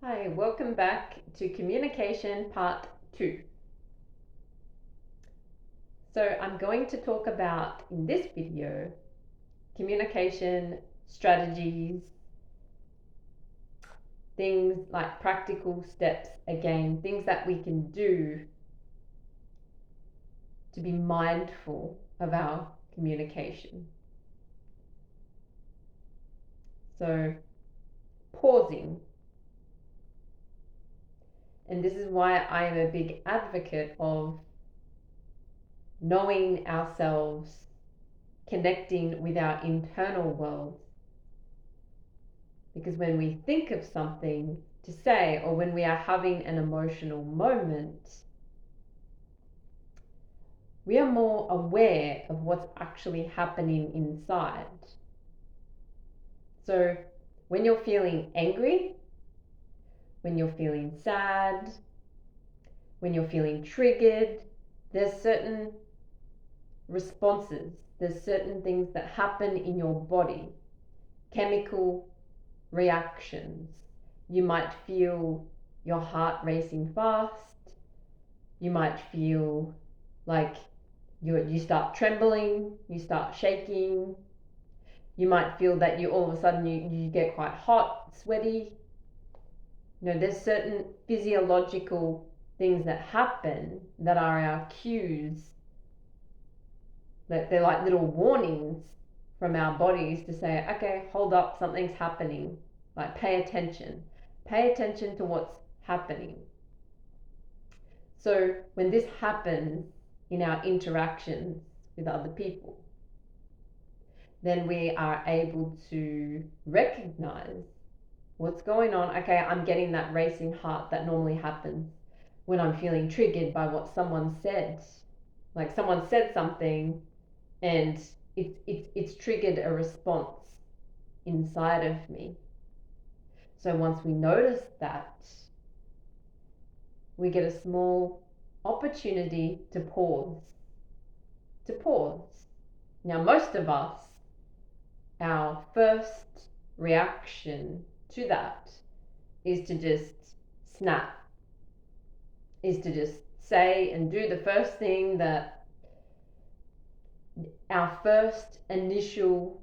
Hi, welcome back to Communication Part 2. So I'm going to talk about, in this video, communication strategies, things like practical steps, again, things that we can do to be mindful of our communication. So, pausing. And this is why I am a big advocate of knowing ourselves, connecting with our internal world. Because when we think of something to say, or when we are having an emotional moment, we are more aware of what's actually happening inside. So when you're feeling angry, when you're feeling sad, when you're feeling triggered, there's certain responses, there's certain things that happen in your body, chemical reactions. You might feel your heart racing fast. You might feel like you start trembling, you start shaking. You might feel that you all of a sudden you get quite hot, sweaty. There's certain physiological things that happen that are our cues. That they're like little warnings from our bodies to say, okay, hold up, something's happening. Like pay attention. Pay attention to what's happening. So when this happens in our interactions with other people, then we are able to recognize what's going on. Okay, I'm getting that racing heart that normally happens when I'm feeling triggered by what someone said. Like someone said something and it's triggered a response inside of me. So once we notice that, we get a small opportunity to pause. To pause. Now, most of us, our first reaction to that is to just snap, is to just say and do the first thing that our first initial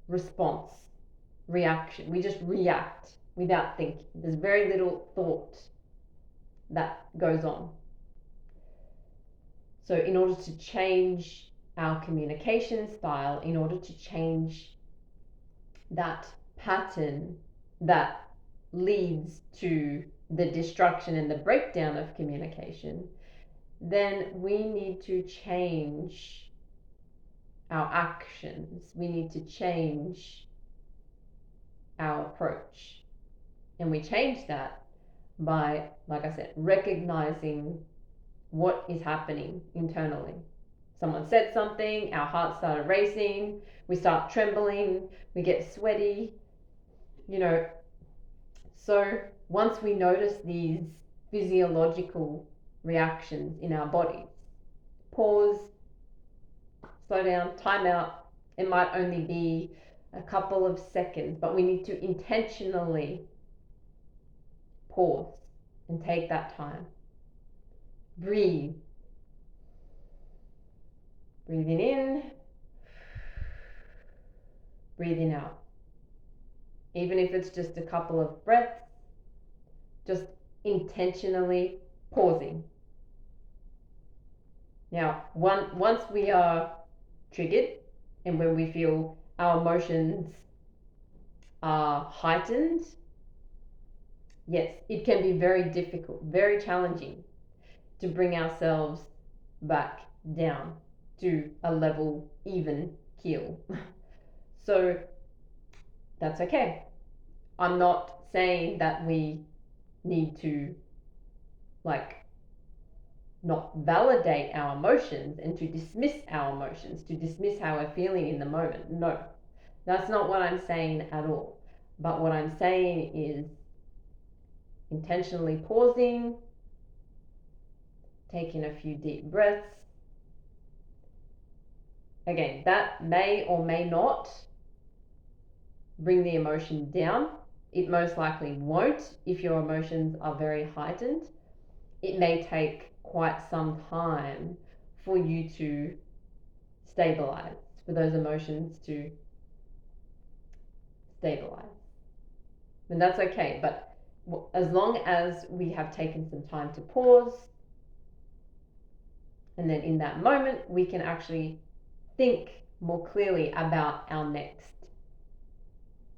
response, reaction. We just react without thinking. There's very little thought that goes on. So in order to change our communication style, in order to change that pattern that leads to the destruction and the breakdown of communication, then we need to change our actions. We need to change our approach. And we change that by, like I said, recognizing what is happening internally. Someone said something, our heart started racing, we start trembling, we get sweaty, So once we notice these physiological reactions in our bodies, pause, slow down, time out. It might only be a couple of seconds, but we need to intentionally pause and take that time. Breathe. Breathing in, breathing out. Even if it's just a couple of breaths, just intentionally pausing. Now, once we are triggered and when we feel our emotions are heightened, yes, it can be very difficult, very challenging to bring ourselves back down to a level even keel. So that's okay. I'm not saying that we need to not validate our emotions and to dismiss our emotions, to dismiss how we're feeling in the moment. No, that's not what I'm saying at all. But what I'm saying is intentionally pausing, taking a few deep breaths. Again, that may or may not bring the emotion down. It most likely won't if your emotions are very heightened. It may take quite some time for you to stabilize, for those emotions to stabilize. And that's okay, but as long as we have taken some time to pause, and then in that moment, we can actually think more clearly about our next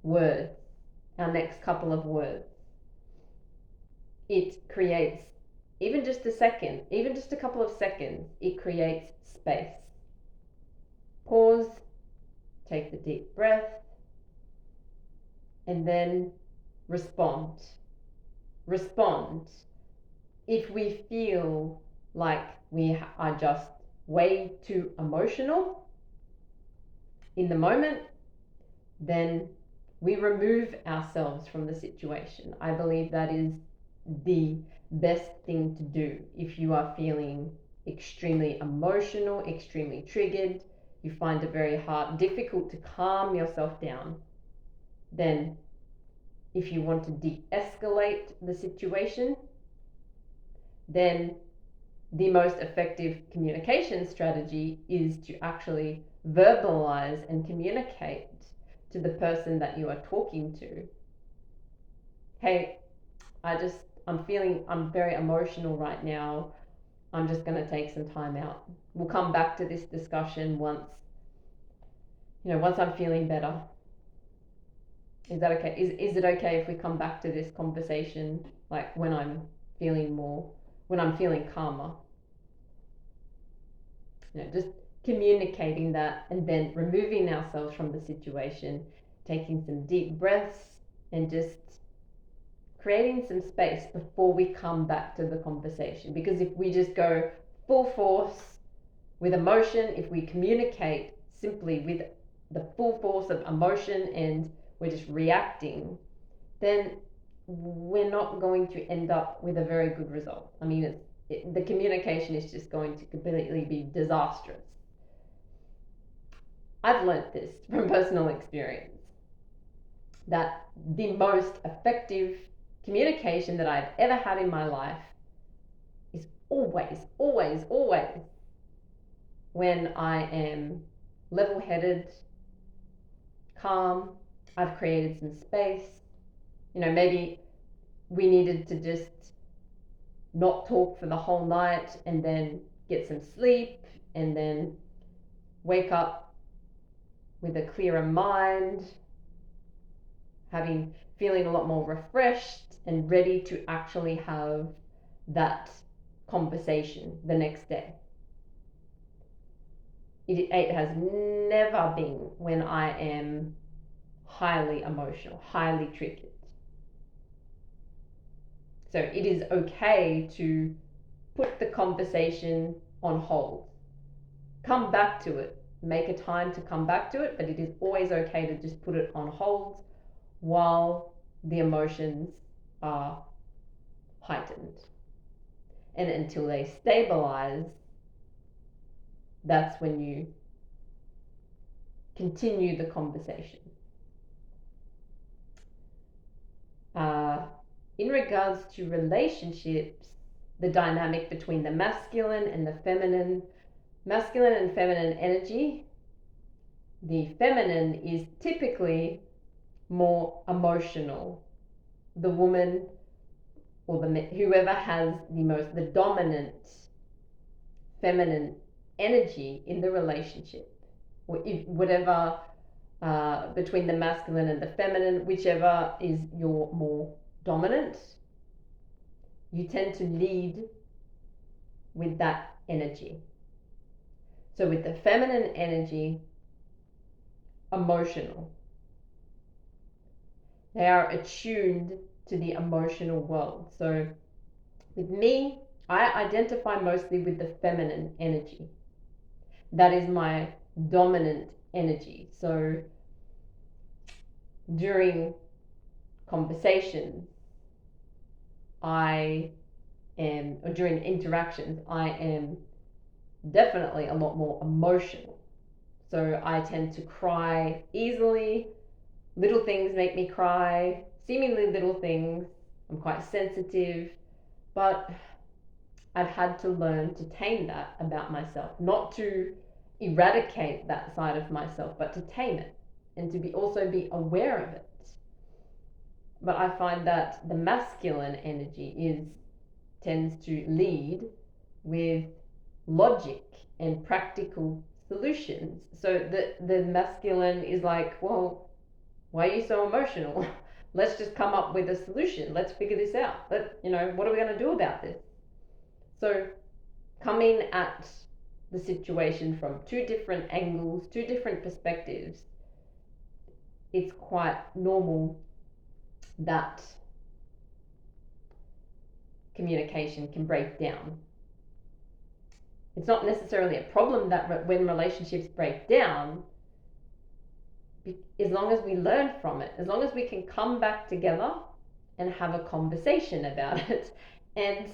words, our next couple of words. It creates, even just a second, even just a couple of seconds, it creates space. Pause, take the deep breath, and then respond. Respond. If we feel like we are just way too emotional in the moment, then we remove ourselves from the situation. I believe that is the best thing to do. If you are feeling extremely emotional, extremely triggered, you find it very hard, difficult to calm yourself down, then if you want to de-escalate the situation, then the most effective communication strategy is to actually verbalize and communicate to the person that you are talking to. Hey, I'm very emotional right now. I'm just going to take some time out. We'll come back to this discussion once I'm feeling better. Is that okay? Is it okay if we come back to this conversation like when I'm feeling calmer? Just communicating that and then removing ourselves from the situation, taking some deep breaths and just creating some space before we come back to the conversation. Because if we just go full force with emotion, if we communicate simply with the full force of emotion and we're just reacting, then we're not going to end up with a very good result. I mean, the communication is just going to completely be disastrous. I've learnt this from personal experience, that the most effective communication that I've ever had in my life is always, always, always when I am level-headed, calm, I've created some space. Maybe we needed to just not talk for the whole night and then get some sleep and then wake up with a clearer mind, feeling a lot more refreshed and ready to actually have that conversation the next day. It has never been when I am highly emotional, highly triggered. So it is okay to put the conversation on hold. Come back to it. Make a time to come back to it, but it is always okay to just put it on hold while the emotions are heightened. And until they stabilize, that's when you continue the conversation. In regards to relationships, the dynamic between the masculine and feminine energy, the feminine is typically more emotional. The woman or whoever has the dominant feminine energy in the relationship, or whatever, between the masculine and the feminine, whichever is your more dominant, you tend to lead with that energy. So with the feminine energy, emotional, they are attuned to the emotional world. So with me, I identify mostly with the feminine energy. That is my dominant energy. So during conversations, or during interactions, I am definitely a lot more emotional. So I tend to cry easily. Little things make me cry. seemingly little things. I'm quite sensitive, but I've had to learn to tame that about myself, not to eradicate that side of myself, but to tame it and to also be aware of it. But I find that the masculine energy tends to lead with logic and practical solutions. So the masculine is like, well, why are you so emotional? Let's just come up with a solution. Let's figure this out. What are we going to do about this? So coming at the situation from two different angles, two different perspectives, it's quite normal that communication can break down. It's not necessarily a problem that when relationships break down, as long as we learn from it, as long as we can come back together and have a conversation about it and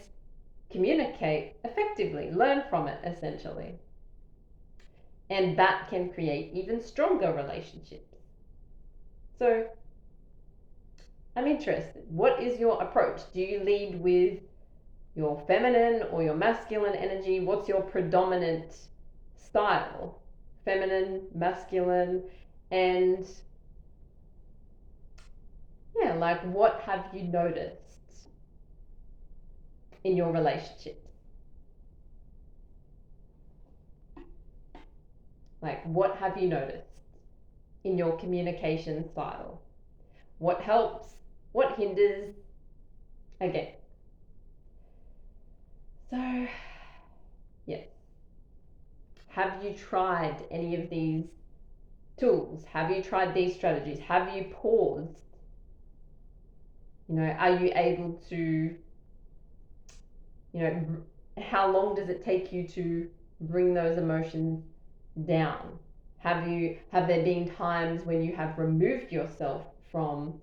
communicate effectively, learn from it essentially. And that can create even stronger relationships. So I'm interested. What is your approach? Do you lead with your feminine or your masculine energy? What's your predominant style? Feminine, masculine, and yeah, like what have you noticed in your relationships? Like what have you noticed in your communication style? What helps? What hinders? Again. So, yes. Have you tried any of these tools? Have you tried these strategies? Have you paused? Are you able to, how long does it take you to bring those emotions down? Have there been times when you have removed yourself from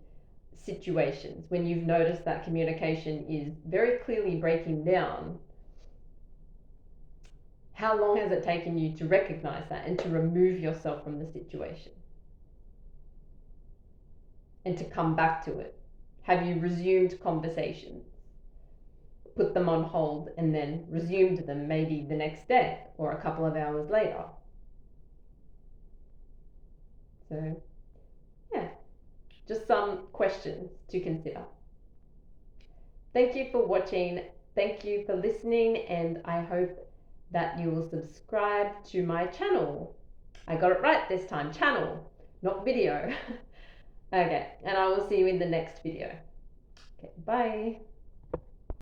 situations, when you've noticed that communication is very clearly breaking down? How long has it taken you to recognize that and to remove yourself from the situation and to come back to it? Have you resumed conversations, put them on hold, and then resumed them maybe the next day or a couple of hours later? So, yeah, just some questions to consider. Thank you for watching. Thank you for listening, and I hope that you will subscribe to my channel. I got it right this time, channel, not video. Okay, and I will see you in the next video. Okay, bye.